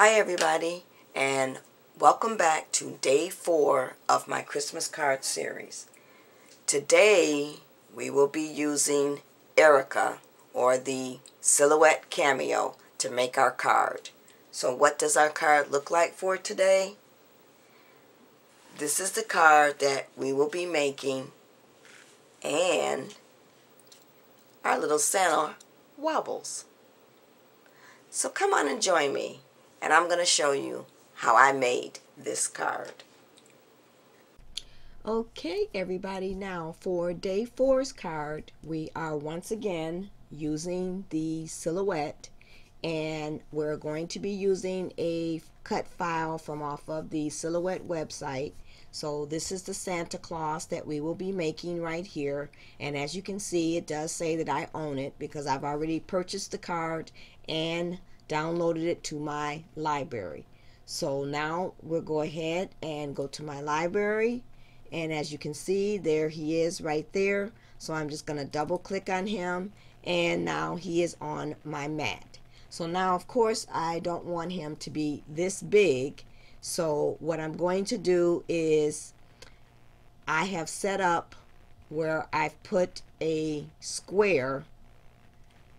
Hi everybody, and welcome back to day 4 of my Christmas card series. Today we will be using Erica, or the Silhouette Cameo, to make our card. So what does our card look like for today? This is the card that we will be making, and our little Santa wobbles. So come on and join me, and I'm going to show you how I made this card. Okay everybody, now for day 4's card, we are once again using the Silhouette, and we're going to be using a cut file from off of the Silhouette website. So this is the Santa Claus that we will be making right here, and as you can see, it does say that I own it because I've already purchased the card and downloaded it to my library. So now we'll go ahead and go to my library, and as you can see, there he is right there. So I'm just going to double click on him, and now he is on my mat. So now of course I don't want him to be this big, so what I'm going to do is I have set up where I've put a square,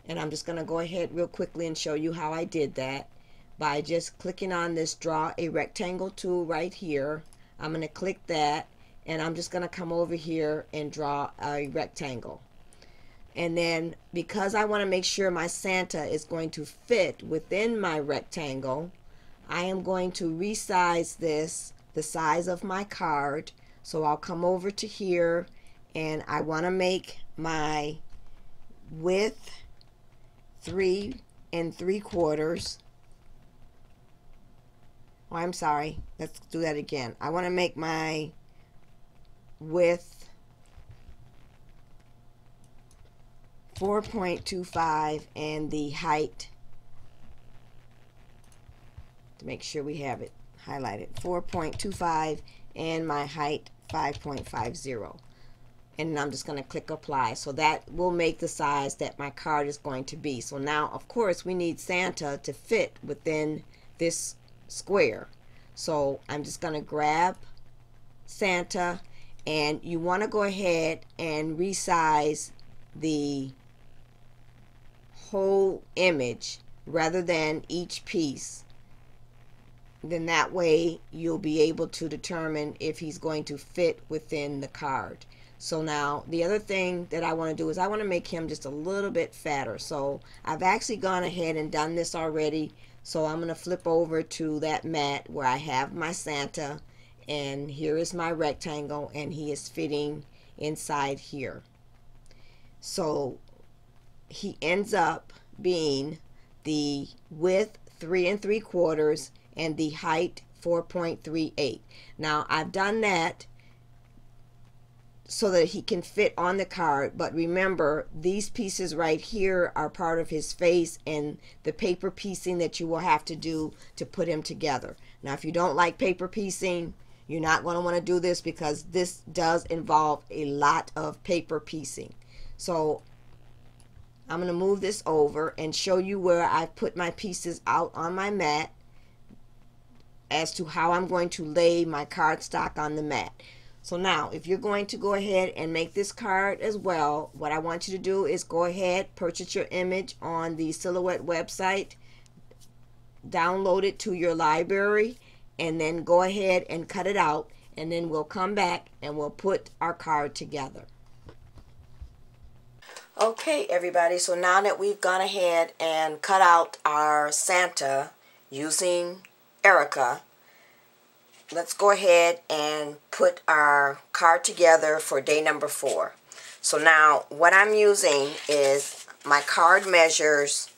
and I'm just going to go ahead real quickly and show you how I did that by just clicking on this draw a rectangle tool right here. I'm going to click that, and I'm just going to come over here and draw a rectangle. And then because I want to make sure my Santa is going to fit within my rectangle, I am going to resize this the size of my card. So I'll come over to here, and I want to make my width 3 3/4. Oh, I'm sorry, let's do that again. I want to make my width 4.25 and the height, to make sure we have it highlighted, 4.25, and my height 5.50. And I'm just going to click apply. So that will make the size that my card is going to be. So now of course we need Santa to fit within this square. So I'm just going to grab Santa, and you want to go ahead and resize the whole image rather than each piece. Then that way you'll be able to determine if he's going to fit within the card. So now the other thing that I want to do is I want to make him just a little bit fatter. So I've actually gone ahead and done this already. So I'm going to flip over to that mat where I have my Santa, and here is my rectangle, and he is fitting inside here. So he ends up being the width 3 3/4 and the height 4.38. Now I've done that so that he can fit on the card, but remember, these pieces right here are part of his face and the paper piecing that you will have to do to put him together. Now if you don't like paper piecing, you're not going to want to do this because this does involve a lot of paper piecing. So I'm going to move this over and show you where I've put my pieces out on my mat as to how I'm going to lay my cardstock on the mat. So now if you're going to go ahead and make this card as well, what I want you to do is go ahead, purchase your image on the Silhouette website, download it to your library, and then go ahead and cut it out, and then we'll come back and we'll put our card together. Okay everybody, so now that we've gone ahead and cut out our Santa using Erica, let's go ahead and put our card together for day number 4. So now what I'm using is my card measures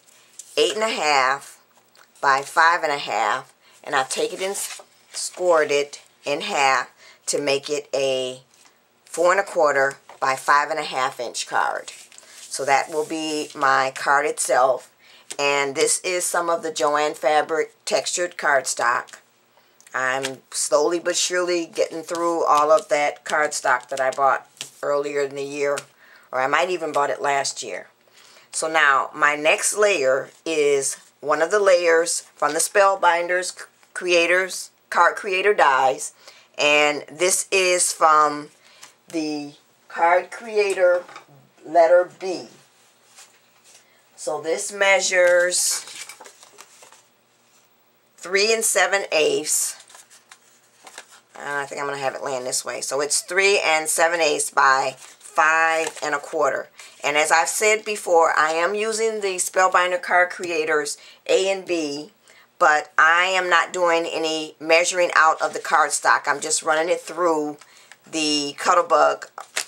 8.5 by 5.5, and I take it and scored it in half to make it a 4 1/4 by 5.5 inch card. So that will be my card itself, and this is some of the Joann Fabric textured cardstock. I'm slowly but surely getting through all of that cardstock that I bought earlier in the year, or I might even bought it last year. So now my next layer is one of the layers from the Spellbinders card creator dies, and this is from the card creator letter B. So this measures 3 7/8. I think I'm going to have it laying this way. So it's 3 7/8 by 5 1/4. And as I've said before, I am using the Spellbinder card creators A and B, but I am not doing any measuring out of the cardstock. I'm just running it through the Cuttlebug.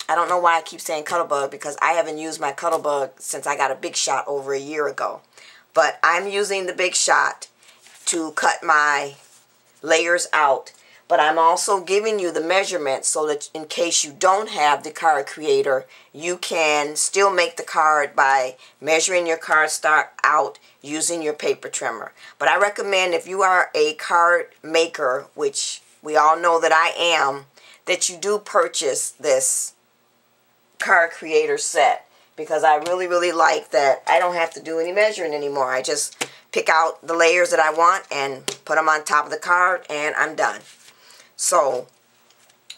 I don't know why I keep saying Cuttlebug, because I haven't used my Cuttlebug since I got a Big Shot over a year ago. But I'm using the Big Shot to cut my layers out. But I'm also giving you the measurements so that in case you don't have the card creator, you can still make the card by measuring your cardstock out using your paper trimmer. But I recommend, if you are a card maker, which we all know that I am, that you do purchase this card creator set, because I really like that I don't have to do any measuring anymore. I just pick out the layers that I want and put them on top of the card, and I'm done. So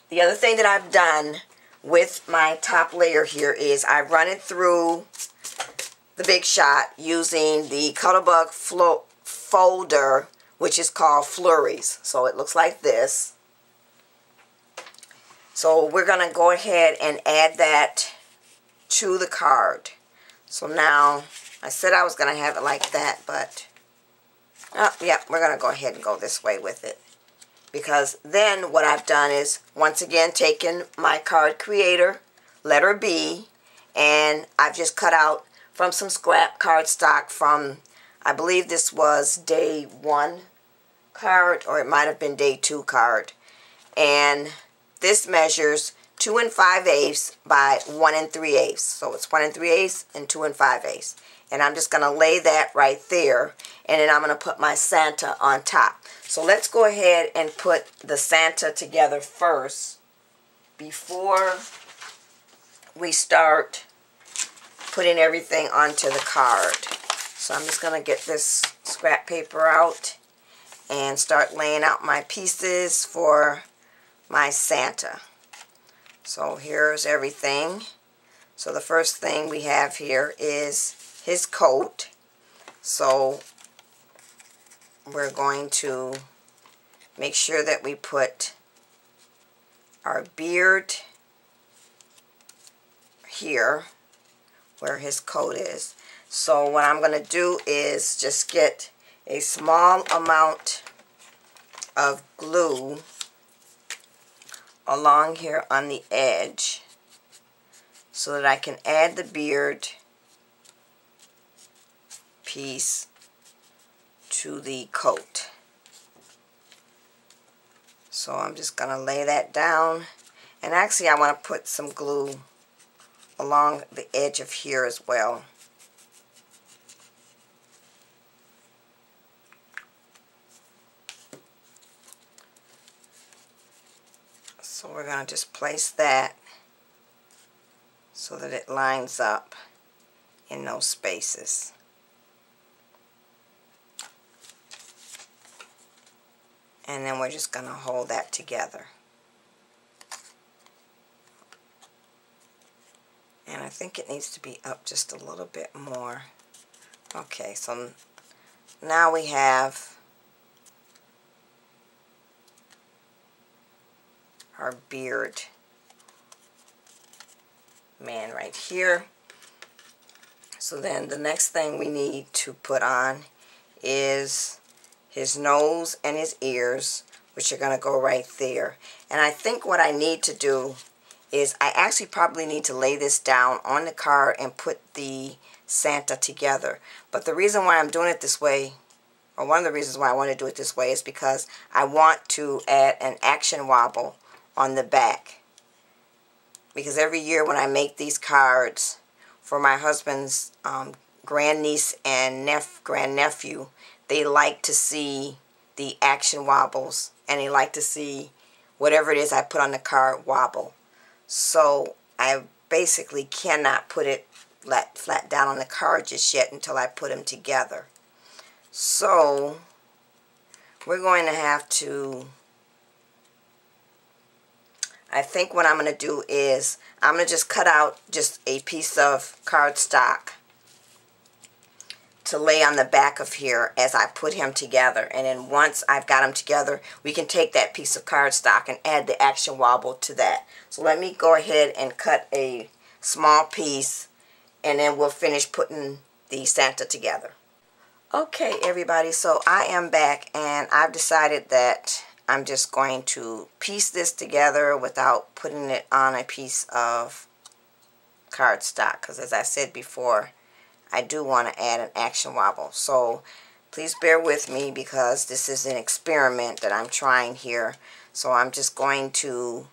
the other thing that I've done with my top layer here is I run it through the Big Shot using the Cuttlebug folder, which is called Flurries. So it looks like this. So we're going to go ahead and add that to the card. So now, I said I was going to have it like that, but yeah, we're going to go ahead and go this way with it. Because then what I've done is, once again, taken my card creator, letter B, and I've just cut out from some scrap cardstock from, I believe this was day 1 card, or it might have been day 2 card. And this measures 2 5/8 by 1 3/8. So it's 1 3/8 and 2 5/8. And I'm just going to lay that right there, and then I'm going to put my Santa on top. So let's go ahead and put the Santa together first before we start putting everything onto the card. So I'm just going to get this scrap paper out and start laying out my pieces for my Santa. So here's everything. So the first thing we have here is his coat. So we're going to make sure that we put our beard here where his coat is. So what I'm going to do is just get a small amount of glue along here on the edge so that I can add the beard piece to the coat. So I'm just going to lay that down, and actually I want to put some glue along the edge of here as well. So we're going to just place that so that it lines up in those spaces. And then we're just going to hold that together. And I think it needs to be up just a little bit more. Okay, so now we have our beard man right here. So then the next thing we need to put on is his nose and his ears, which are going to go right there. And I think what I need to do is I actually probably need to lay this down on the card and put the Santa together. But the reason why I'm doing it this way, or one of the reasons why I want to do it this way, is because I want to add an Action Wobble on the back. Because every year when I make these cards for my husband's grandniece and grandnephew, they like to see the Action Wobbles, and they like to see whatever it is I put on the card wobble. So I basically cannot put it flat down on the card just yet until I put them together. So we're going to have to, I think what I'm going to do is I'm going to just cut out just a piece of cardstock to lay on the back of here as I put him together. And then once I've got him together, we can take that piece of cardstock and add the Action Wobble to that. So let me go ahead and cut a small piece, and then we'll finish putting the Santa together. Okay, everybody, so I am back, and I've decided that I'm just going to piece this together without putting it on a piece of cardstock, because as I said before, I do want to add an Action Wobble. So please bear with me because this is an experiment that I'm trying here. So I'm just going to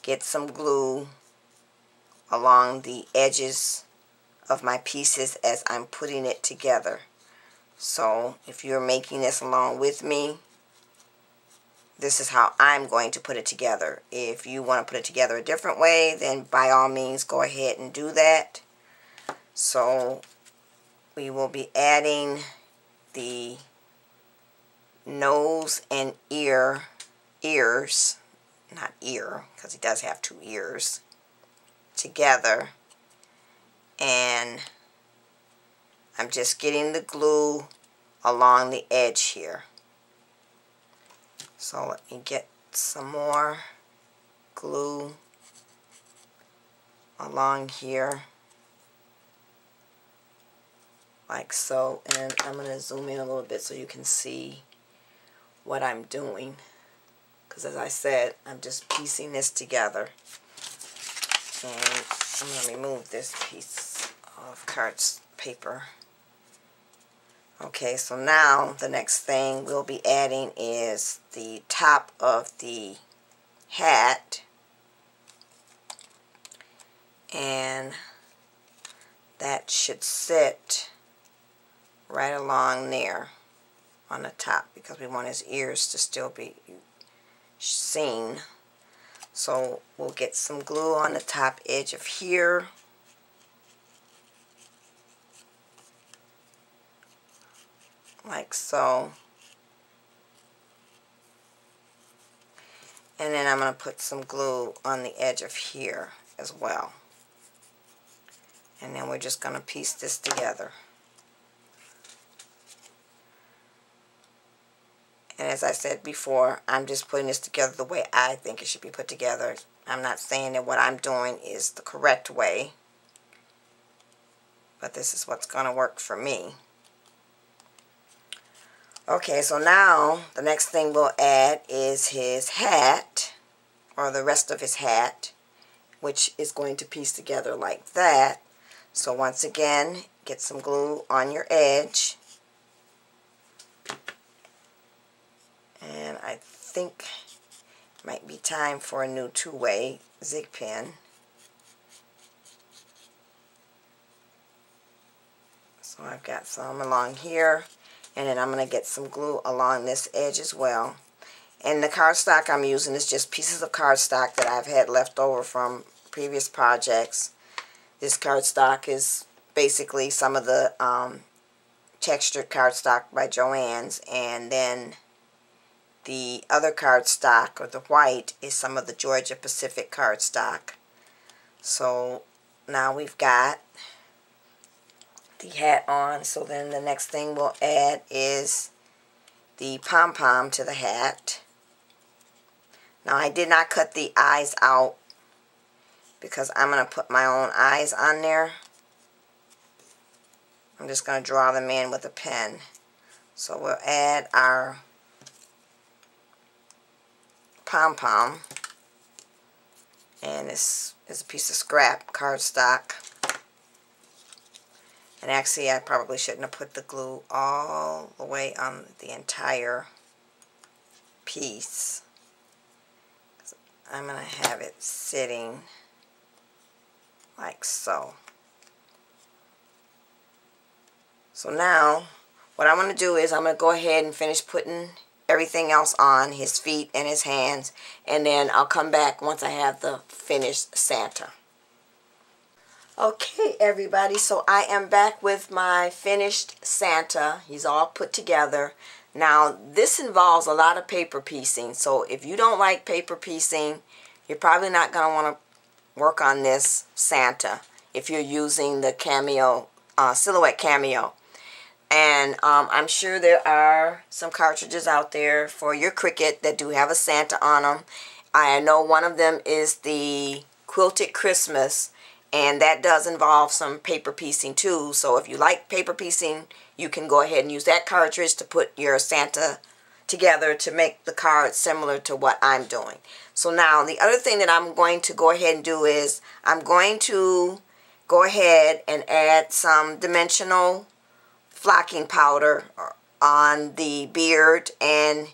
get some glue along the edges of my pieces as I'm putting it together. So if you're making this along with me, this is how I'm going to put it together. If you want to put it together a different way, then by all means go ahead and do that. So we will be adding the nose and ears, not ear, because he does have 2 ears, together. And I'm just getting the glue along the edge here. So let me get some more glue along here, like so. And I'm going to zoom in a little bit so you can see what I'm doing, because as I said, I'm just piecing this together. And I'm going to remove this piece of paper. Okay, so now the next thing we'll be adding is the top of the hat, and that should sit right along there on the top because we want his ears to still be seen. So we'll get some glue on the top edge of here. Like so. And then I'm going to put some glue on the edge of here as well. And then we're just going to piece this together. And as I said before, I'm just putting this together the way I think it should be put together. I'm not saying that what I'm doing is the correct way, but this is what's going to work for me. Okay, so now the next thing we'll add is his hat, or the rest of his hat, which is going to piece together like that. So once again, get some glue on your edge. And I think it might be time for a new 2-way zig pin. So I've got some along here. And then I'm going to get some glue along this edge as well. And the cardstock I'm using is just pieces of cardstock that I've had left over from previous projects. This cardstock is basically some of the textured cardstock by Joann's. And then the other cardstock, or the white, is some of the Georgia Pacific cardstock. So now we've got the hat on. So then the next thing we'll add is the pom-pom to the hat. Now I did not cut the eyes out because I'm going to put my own eyes on there. I'm just going to draw them in with a pen. So we'll add our pom-pom, and this is a piece of scrap cardstock. And actually, I probably shouldn't have put the glue all the way on the entire piece. I'm going to have it sitting like so. So now, what I'm going to do is I'm going to go ahead and finish putting everything else on, his feet and his hands, and then I'll come back once I have the finished Santa. Okay, everybody, so I am back with my finished Santa. He's all put together. Now, this involves a lot of paper piecing, so if you don't like paper piecing, you're probably not going to want to work on this Santa if you're using the Cameo, Silhouette Cameo. And I'm sure there are some cartridges out there for your Cricut that do have a Santa on them. I know one of them is the Quilted Christmas, and that does involve some paper piecing too. So if you like paper piecing, you can go ahead and use that cartridge to put your Santa together to make the card similar to what I'm doing. So now the other thing that I'm going to go ahead and do is I'm going to go ahead and add some dimensional flocking powder on the beard and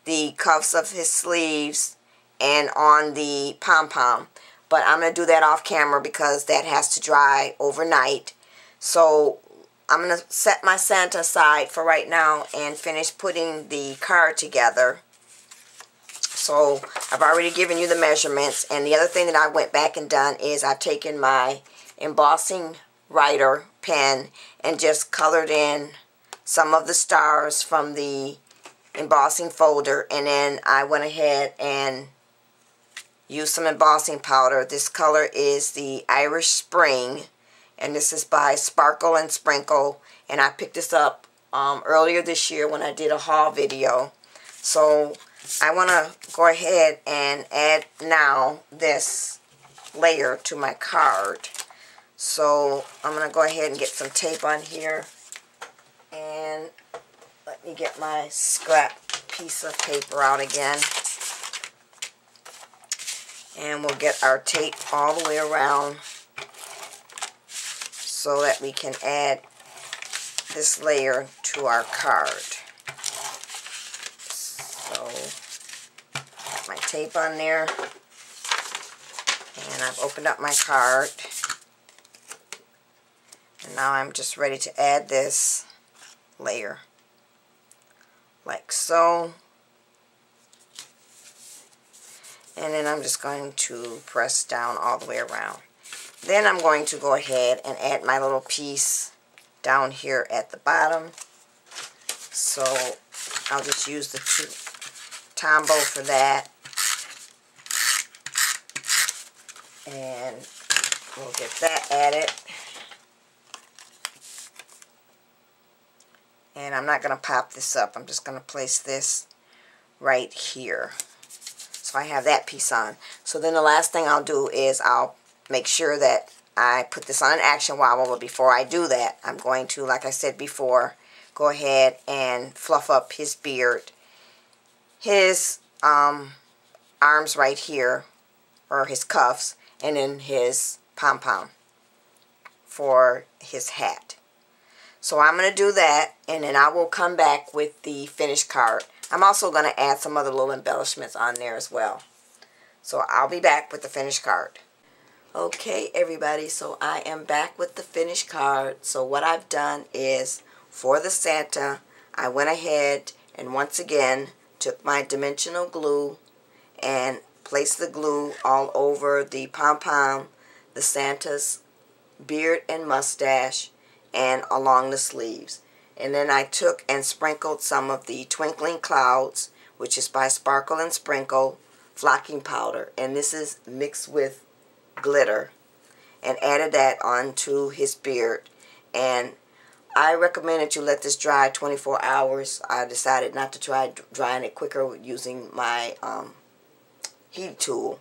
the cuffs of his sleeves and on the pom-pom. But I'm going to do that off camera because that has to dry overnight. So I'm going to set my Santa aside for right now and finish putting the card together. So I've already given you the measurements. And the other thing that I went back and done is I've taken my embossing writer pen and just colored in some of the stars from the embossing folder. And then I went ahead and use some embossing powder. This color is the Irish Spring, and this is by SparkleNSprinkle, and I picked this up earlier this year when I did a haul video. So I want to go ahead and add now this layer to my card. So I'm going to go ahead and get some tape on here, and let me get my scrap piece of paper out again. And we'll get our tape all the way around so that we can add this layer to our card. So, got my tape on there, and I've opened up my card. And now I'm just ready to add this layer, like so. And then I'm just going to press down all the way around. Then I'm going to go ahead and add my little piece down here at the bottom. So I'll just use the Tombow for that. And we'll get that added. And I'm not going to pop this up. I'm just going to place this right here. So I have that piece on. So then the last thing I'll do is I'll make sure that I put this on an Action Wobble. But before I do that, I'm going to, like I said before, go ahead and fluff up his beard. His arms right here, or his cuffs, and then his pom-pom for his hat. So I'm going to do that, and then I will come back with the finished card. I'm also going to add some other little embellishments on there as well. So I'll be back with the finished card. Okay, everybody, so I am back with the finished card. So what I've done is, for the Santa, I went ahead and once again took my dimensional glue and placed the glue all over the pom-pom, the Santa's beard and mustache, and along the sleeves. And then I took and sprinkled some of the Twinkling Clouds, which is by SparkleNSprinkle, flocking powder. And this is mixed with glitter. And added that onto his beard. And I recommend that you let this dry 24 hours. I decided not to try drying it quicker using my heat tool.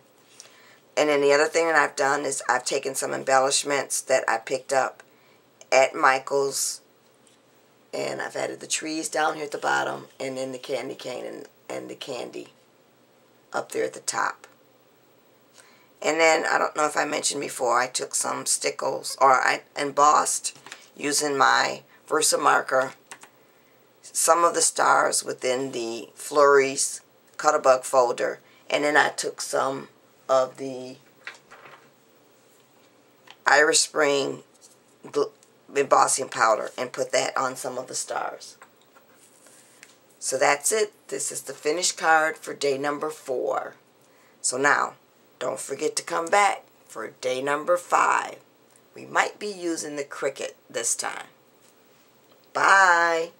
And then the other thing that I've done is I've taken some embellishments that I picked up at Michael's. And I've added the trees down here at the bottom, and then the candy cane and the candy up there at the top. And then, I don't know if I mentioned before, I took some stickles, or I embossed using my Versamarker some of the stars within the Flurries Cut-A-Bug folder. And then I took some of the Irish Spring embossing powder and put that on some of the stars. So that's it. This is the finished card for day number 4. So now, don't forget to come back for day number 5. We might be using the cricket this time. Bye.